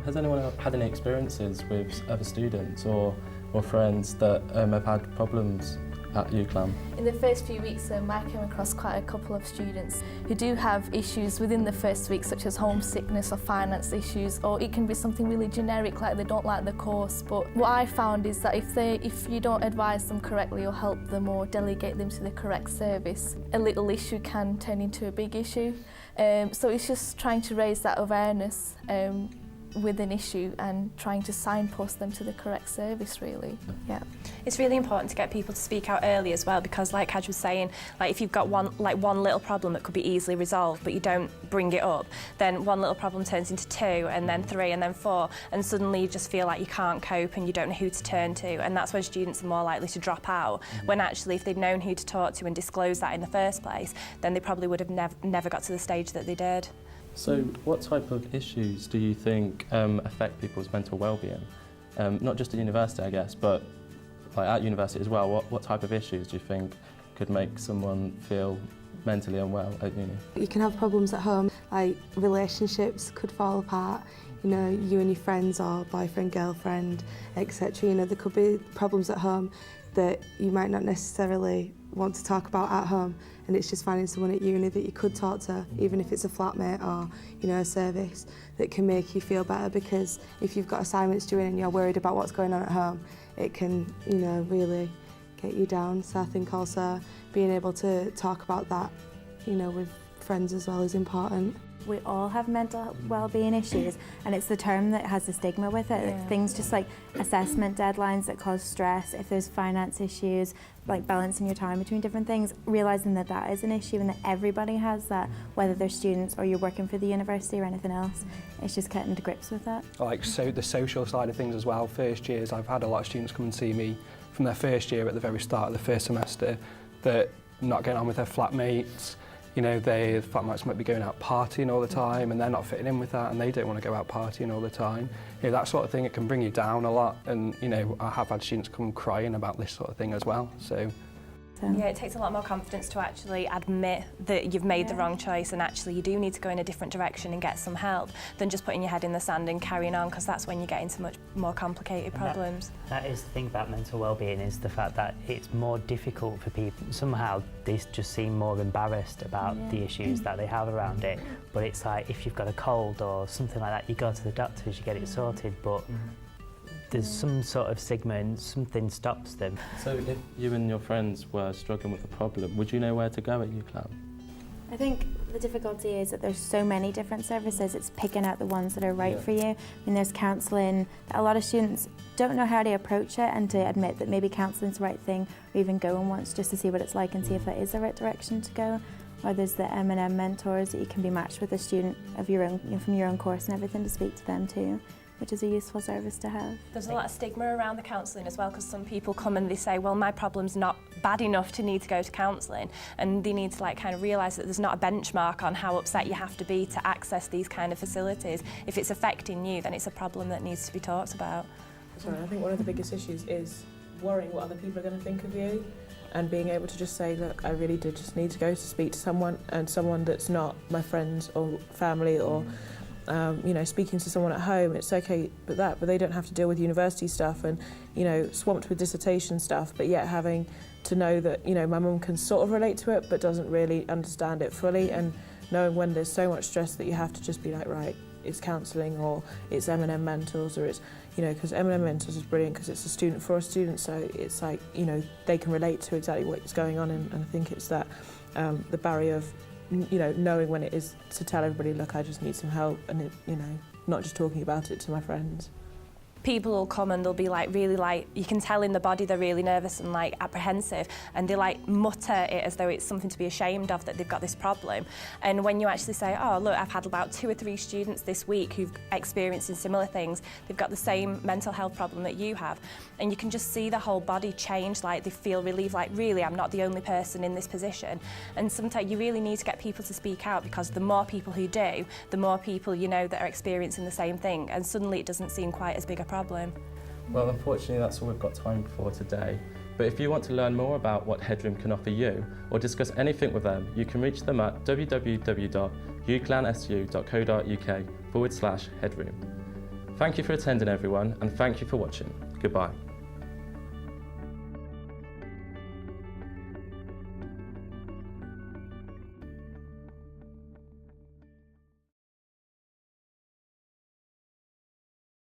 Has anyone had any experiences with other students or friends that have had problems at UCLan? In the first few weeks, I came across quite a couple of students who do have issues within the first week, such as homesickness or finance issues, or it can be something really generic, like they don't like the course. But what I found is that if you don't advise them correctly or help them or delegate them to the correct service, a little issue can turn into a big issue. So it's just trying to raise that awareness with an issue and trying to signpost them to the correct service, really. Yeah. It's really important to get people to speak out early as well, because like Kaj was saying, like if you've got one little problem that could be easily resolved but you don't bring it up, then one little problem turns into 2 and then 3 and then 4, and suddenly you just feel like you can't cope and you don't know who to turn to, and that's when students are more likely to drop out, when actually if they'd known who to talk to and disclose that in the first place, then they probably would have never got to the stage that they did. So what type of issues do you think affect people's mental well-being? Not just at university, I guess, but like at university as well. What type of issues do you think could make someone feel mentally unwell at uni? You can have problems at home, like relationships could fall apart, you know, you and your friends or boyfriend, girlfriend, etc. You know, there could be problems at home that you might not necessarily want to talk about at home, and it's just finding someone at uni that you could talk to, even if it's a flatmate or, you know, a service, that can make you feel better, because if you've got assignments due in and you're worried about what's going on at home, it can, you know, really get you down. So I think also being able to talk about that, you know, with friends as well is important. We all have mental well-being issues, and it's the term that has the stigma with it. Yeah. Things just like assessment deadlines that cause stress, if there's finance issues, like balancing your time between different things, realising that that is an issue and that everybody has that, whether they're students or you're working for the university or anything else. It's just getting to grips with that. Like the social side of things as well. First years, I've had a lot of students come and see me from their first year at the very start of the first semester that not getting on with their flatmates. You know, the flatmates might be going out partying all the time and they're not fitting in with that, and they don't want to go out partying all the time. You know, that sort of thing, it can bring you down a lot, and, you know, I have had students come crying about this sort of thing as well, so. Yeah, it takes a lot more confidence to actually admit that you've made the wrong choice and actually you do need to go in a different direction and get some help, than just putting your head in the sand and carrying on, because that's when you get into much more complicated problems. That is the thing about mental well-being, is the fact that it's more difficult for people. Somehow they just seem more embarrassed about the issues that they have around it, but it's like if you've got a cold or something like that, you go to the doctors, you get it sorted, but there's some sort of stigma and something stops them. So if you and your friends were struggling with a problem, would you know where to go at UCLan? I think the difficulty is that there's so many different services, it's picking out the ones that are right for you. I mean, there's counselling, a lot of students don't know how to approach it and to admit that maybe counselling's the right thing, or even going once just to see what it's like and see if that is the right direction to go. Or there's the M&M mentors that you can be matched with a student of your own, you know, from your own course and everything, to speak to them too, which is a useful service to have. There's a lot of stigma around the counselling as well, because some people come and they say, well, my problem's not bad enough to need to go to counselling, and they need to like kind of realise that there's not a benchmark on how upset you have to be to access these kind of facilities. If it's affecting you, then it's a problem that needs to be talked about. Sorry, I think one of the biggest issues is worrying what other people are going to think of you, and being able to just say, look, I really do just need to go to speak to someone, and someone that's not my friends or family or you know, speaking to someone at home, it's okay with that, but they don't have to deal with university stuff and, you know, swamped with dissertation stuff, but yet having to know that, you know, my mum can sort of relate to it but doesn't really understand it fully, and knowing when there's so much stress that you have to just be like, right, it's counselling or it's M&M mentors, or it's, you know, because M&M mentors is brilliant because it's a student for a student, so it's like, you know, they can relate to exactly what's going on, and I think it's that the barrier of, you know, knowing when it is to tell everybody, look, I just need some help, and it, you know, not just talking about it to my friends. People will come and they'll be like really like, you can tell in the body they're really nervous and like apprehensive, and they like mutter it as though it's something to be ashamed of that they've got this problem. And when you actually say, oh look, I've had about 2 or 3 students this week who've experienced similar things, they've got the same mental health problem that you have, and you can just see the whole body change, like they feel relieved, like really I'm not the only person in this position. And sometimes you really need to get people to speak out, because the more people who do, the more people you know that are experiencing the same thing, and suddenly it doesn't seem quite as big a problem. Well, unfortunately, that's all we've got time for today. But if you want to learn more about what Headroom can offer you, or discuss anything with them, you can reach them at www.uclansu.co.uk/headroom. Thank you for attending everyone, and thank you for watching. Goodbye.